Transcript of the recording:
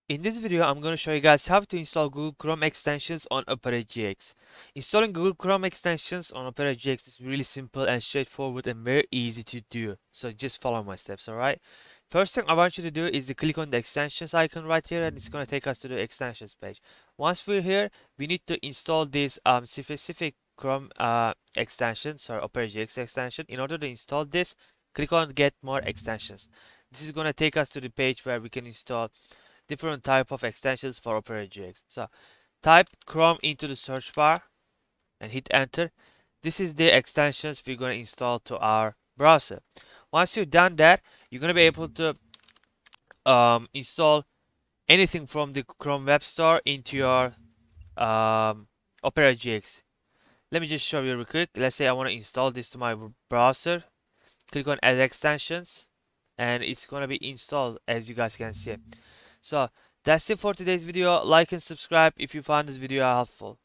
In this video, I'm going to show you guys how to install Google Chrome extensions on Opera GX. Installing Google Chrome extensions on Opera GX is really simple and straightforward and very easy to do. So just follow my steps, alright? First thing I want you to do is to click on the extensions icon right here, and it's going to take us to the extensions page. Once we're here, we need to install this specific Chrome extension, sorry, Opera GX extension. In order to install this, click on Get More Extensions. This is going to take us to the page where we can install different type of extensions for Opera GX. So type Chrome into the search bar and hit enter. This is the extensions we're going to install to our browser. Once you've done that, you're going to be able to install anything from the Chrome Web Store into your Opera GX. Let me just show you real quick. Let's say I want to install this to my browser. Click on Add Extensions, and it's going to be installed, as you guys can see. So that's it for today's video. Like and subscribe if you found this video helpful.